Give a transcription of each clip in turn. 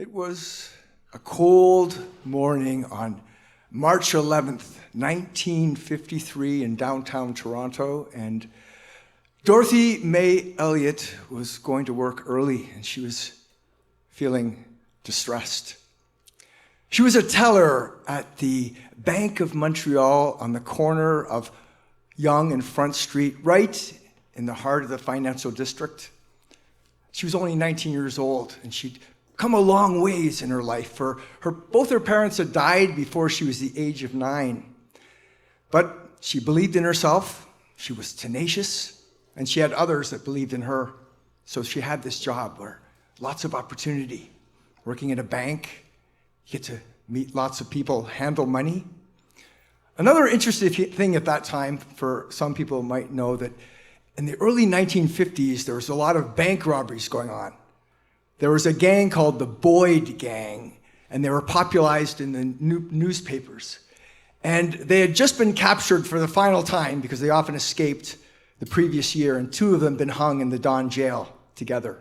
It was a cold morning on March 11th, 1953 in downtown Toronto, and Dorothy May Elliott was going to work early, and she was feeling distressed. She was a teller at the Bank of Montreal on the corner of Yonge and Front Street, right in the heart of the financial district. She was only 19 years old, and she'd come a long ways in her life. Both her parents had died before she was the age of 9. But she believed in herself, she was tenacious, and she had others that believed in her. So she had this job where lots of opportunity. Working at a bank, you get to meet lots of people, handle money. Another interesting thing at that time, for some people might know, that in the early 1950s, there was a lot of bank robberies going on. There was a gang called the Boyd Gang, and they were popularized in the newspapers. And they had just been captured for the final time because they often escaped the previous year, and 2 of them had been hung in the Don jail together.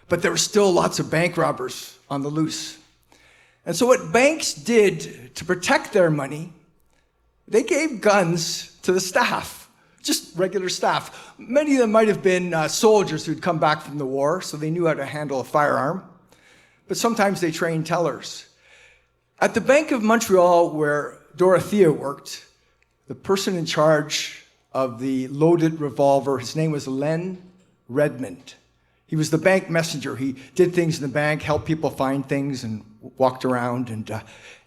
But there were still lots of bank robbers on the loose. And so what banks did to protect their money, they gave guns to the staff. Just regular staff. Many of them might have been soldiers who'd come back from the war, so they knew how to handle a firearm. But sometimes they trained tellers. At the Bank of Montreal, where Dorothea worked, the person in charge of the loaded revolver, his name was Len Redmond. He was the bank messenger. He did things in the bank, helped people find things, and walked around. And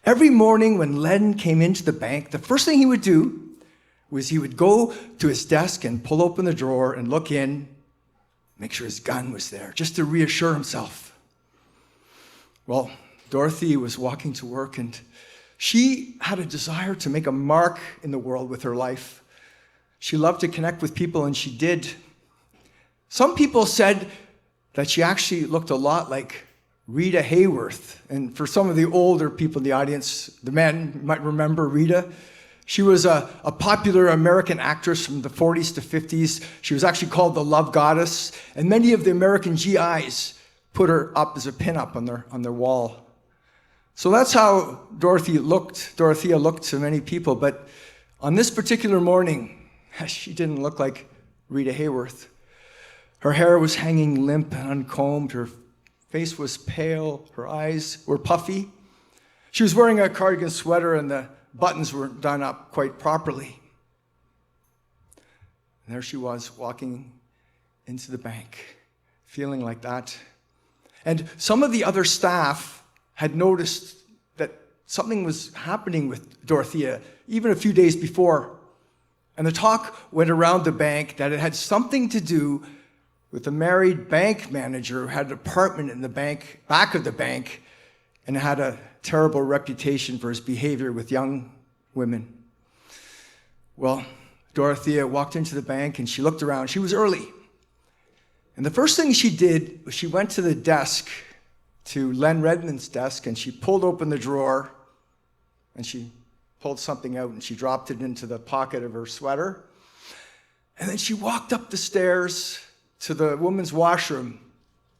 every morning when Len came into the bank, the first thing he would do was he would go to his desk and pull open the drawer and look in, make sure his gun was there, just to reassure himself. Well, Dorothy was walking to work, and she had a desire to make a mark in the world with her life. She loved to connect with people, and she did. Some people said that she actually looked a lot like Rita Hayworth. And for some of the older people in the audience, the men might remember Rita. She was a popular American actress from the 40s to 50s. She was actually called the Love Goddess, and many of the American GIs put her up as a pinup on their wall. So that's how Dorothea looked to many people, but on this particular morning, she didn't look like Rita Hayworth. Her hair was hanging limp and uncombed, her face was pale, her eyes were puffy. She was wearing a cardigan sweater, and the buttons weren't done up quite properly. And there she was, walking into the bank, feeling like that. And some of the other staff had noticed that something was happening with Dorothea, even a few days before. And the talk went around the bank that it had something to do with a married bank manager who had an apartment in the bank, back of the bank, and had a terrible reputation for his behavior with young women. Well, Dorothea walked into the bank and she looked around. She was early. And the first thing she did was she went to the desk, to Len Redmond's desk, and she pulled open the drawer and she pulled something out and she dropped it into the pocket of her sweater. And then she walked up the stairs to the women's washroom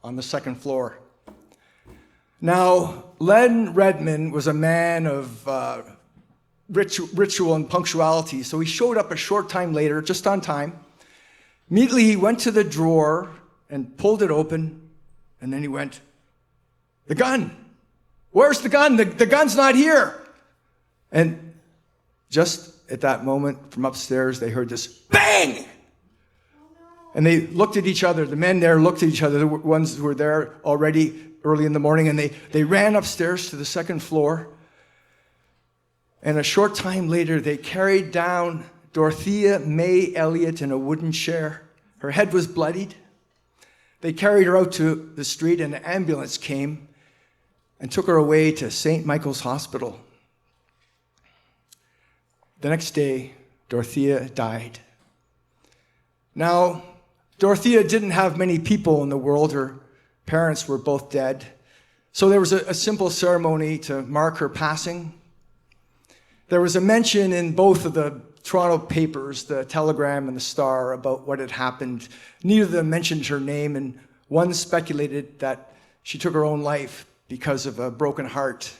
on the 2nd floor. Now, Len Redmond was a man of ritual and punctuality, so he showed up a short time later, just on time. Immediately, he went to the drawer and pulled it open, and then he went, "The gun! Where's the gun? The gun's not here!" And just at that moment, from upstairs, they heard this bang! And they looked at each other. The men there looked at each other, the ones who were there already early in the morning, and they ran upstairs to the 2nd floor. And a short time later, they carried down Dorothea May Elliott in a wooden chair. Her head was bloodied. They carried her out to the street, and an ambulance came and took her away to St. Michael's Hospital. The next day, Dorothea died. Now, Dorothea didn't have many people in the world. Her parents were both dead. So there was a simple ceremony to mark her passing. There was a mention in both of the Toronto papers, the Telegram and the Star, about what had happened. Neither of them mentioned her name, and one speculated that she took her own life because of a broken heart.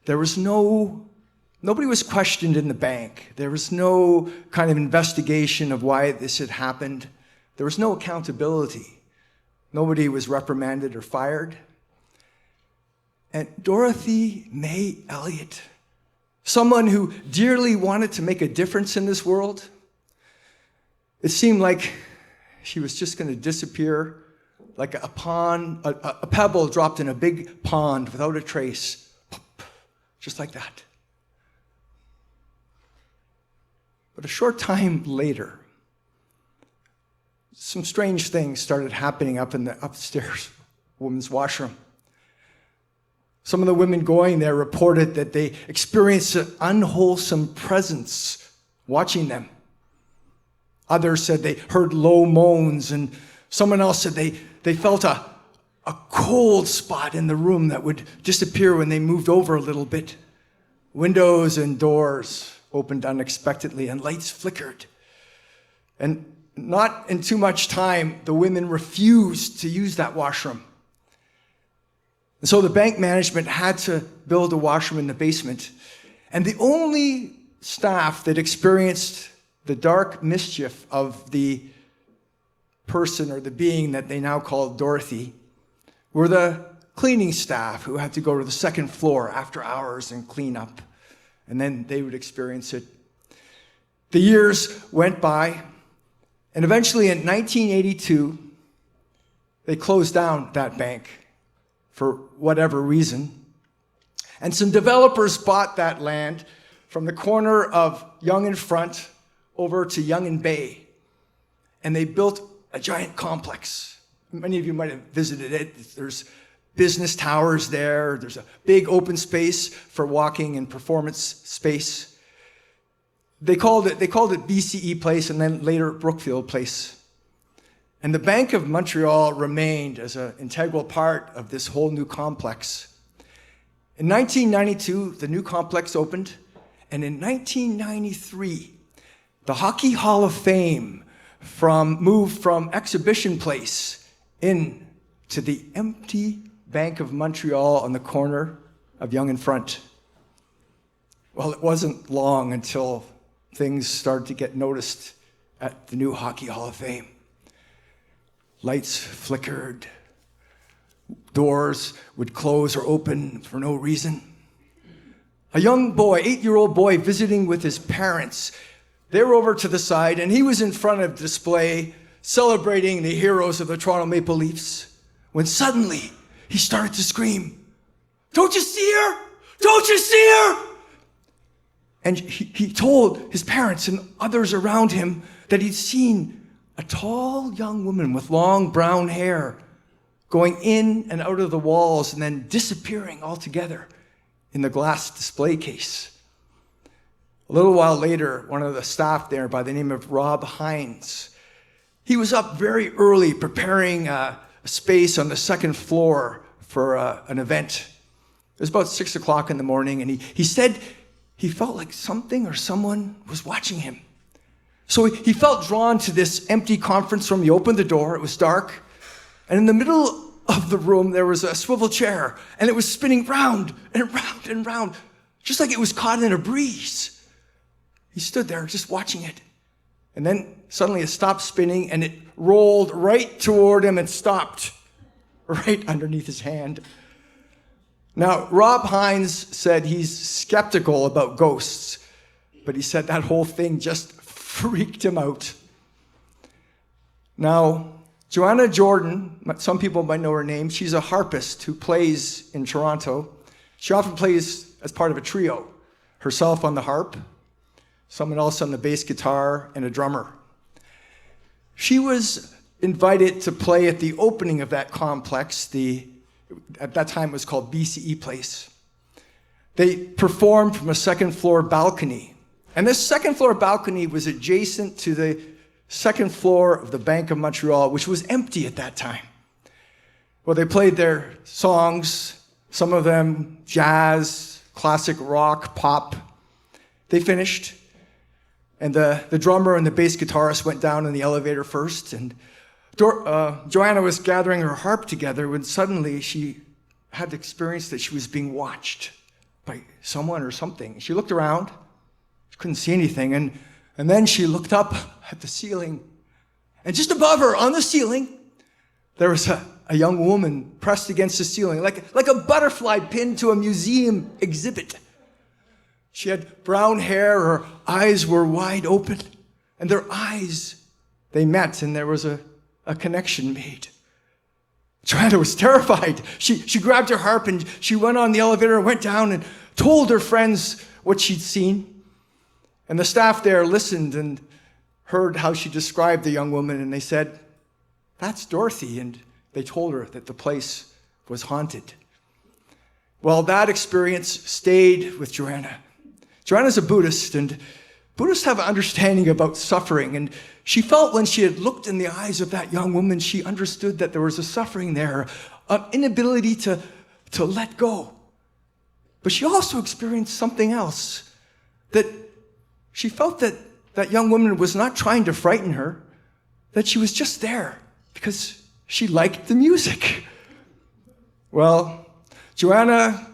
Nobody was questioned in the bank. There was no kind of investigation of why this had happened. There was no accountability. Nobody was reprimanded or fired. And Dorothy May Elliott, someone who dearly wanted to make a difference in this world, it seemed like she was just going to disappear like a pebble dropped in a big pond without a trace, just like that. But a short time later, some strange things started happening up in the upstairs women's washroom. Some of the women going there reported that they experienced an unwholesome presence watching them. Others said they heard low moans, and someone else said they felt a cold spot in the room that would disappear when they moved over a little bit. Windows and doors opened unexpectedly, and lights flickered. And not in too much time, the women refused to use that washroom. And so the bank management had to build a washroom in the basement. And the only staff that experienced the dark mischief of the person or the being that they now called Dorothy were the cleaning staff who had to go to the second floor after hours and clean up. And then they would experience it. The years went by, and eventually in 1982, they closed down that bank for whatever reason. And some developers bought that land from the corner of Yonge and Front over to Yonge and Bay. And they built a giant complex. Many of you might have visited it. There's business towers there. There's a big open space for walking and performance space. They called it BCE Place and then later Brookfield Place. And the Bank of Montreal remained as an integral part of this whole new complex. In 1992, the new complex opened, and in 1993, the Hockey Hall of Fame moved from Exhibition Place in to the empty Bank of Montreal on the corner of Yonge and Front. Well, it wasn't long until things started to get noticed at the new Hockey Hall of Fame. Lights flickered. Doors would close or open for no reason. A young boy, 8-year-old boy, visiting with his parents, they were over to the side, and he was in front of the display celebrating the heroes of the Toronto Maple Leafs, when suddenly he started to scream, "Don't you see her? Don't you see her?" And he told his parents and others around him that he'd seen a tall young woman with long brown hair going in and out of the walls and then disappearing altogether in the glass display case. A little while later, one of the staff there by the name of Rob Hines, he was up very early preparing a space on the second floor for an event. It was about 6 o'clock in the morning, and he said he felt like something or someone was watching him. So he felt drawn to this empty conference room. He opened the door. It was dark. And in the middle of the room, there was a swivel chair, and it was spinning round and round and round, just like it was caught in a breeze. He stood there just watching it. And then suddenly it stopped spinning, and it rolled right toward him and stopped right underneath his hand. Now, Rob Hines said he's skeptical about ghosts, but he said that whole thing just freaked him out. Now, Joanna Jordan, some people might know her name, she's a harpist who plays in Toronto. She often plays as part of a trio, herself on the harp, someone else on the bass guitar, and a drummer. She was invited to play at the opening of that complex, at that time it was called BCE Place. They performed from a second floor balcony. And this second floor balcony was adjacent to the second floor of the Bank of Montreal, which was empty at that time. Well, they played their songs, some of them jazz, classic rock, pop. They finished, and the drummer and the bass guitarist went down in the elevator first, and Joanna was gathering her harp together when suddenly she had the experience that she was being watched by someone or something. She looked around, she couldn't see anything, and then she looked up at the ceiling. And just above her, on the ceiling, there was a young woman pressed against the ceiling, like a butterfly pinned to a museum exhibit. She had brown hair, her eyes were wide open, and their eyes, they met, and there was a connection made. Joanna was terrified. She grabbed her harp and she went on the elevator and went down and told her friends what she'd seen. And the staff there listened and heard how she described the young woman, and they said, "That's Dorothy," and they told her that the place was haunted. Well, that experience stayed with Joanna. Joanna's a Buddhist, and Buddhists have an understanding about suffering, and she felt when she had looked in the eyes of that young woman, she understood that there was a suffering there, an inability to let go. But she also experienced something else, that she felt that that young woman was not trying to frighten her, that she was just there because she liked the music. Well, Joanna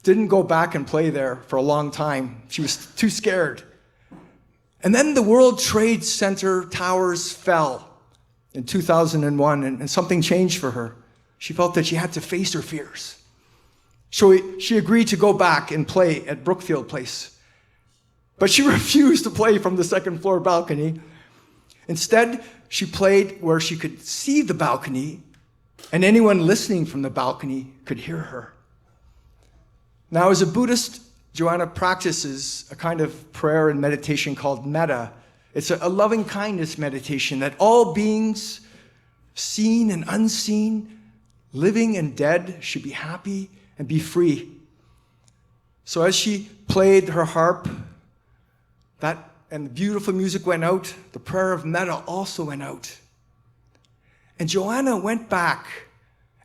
didn't go back and play there for a long time. She was too scared. And then the World Trade Center towers fell in 2001, and something changed for her. She felt that she had to face her fears. So she agreed to go back and play at Brookfield Place. But she refused to play from the second floor balcony. Instead, she played where she could see the balcony, and anyone listening from the balcony could hear her. Now, as a Buddhist, Joanna practices a kind of prayer and meditation called metta. It's a loving kindness meditation that all beings, seen and unseen, living and dead, should be happy and be free. So as she played her harp, and the beautiful music went out, the prayer of metta also went out. And Joanna went back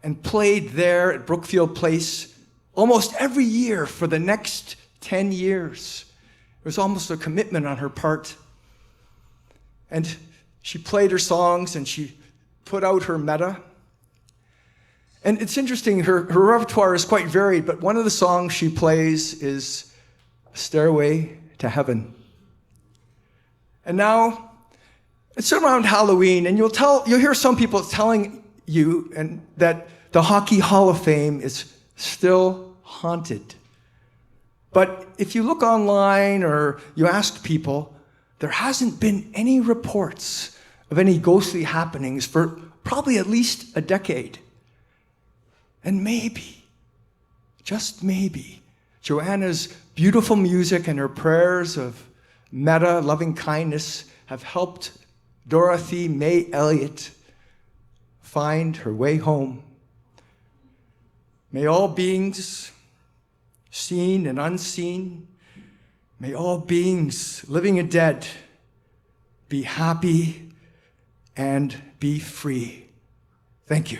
and played there at Brookfield Place almost every year for the next 10 years. It was almost a commitment on her part. And she played her songs and she put out her metta. And it's interesting, her repertoire is quite varied, but one of the songs she plays is Stairway to Heaven. And now, it's around Halloween, and you'll hear some people telling you that the Hockey Hall of Fame is still haunted. But if you look online or you ask people, there hasn't been any reports of any ghostly happenings for probably at least a decade. And maybe, just maybe, Joanna's beautiful music and her prayers of metta, loving kindness, have helped Dorothy May Elliott find her way home. May all beings, seen and unseen, may all beings, living and dead, be happy and be free. Thank you.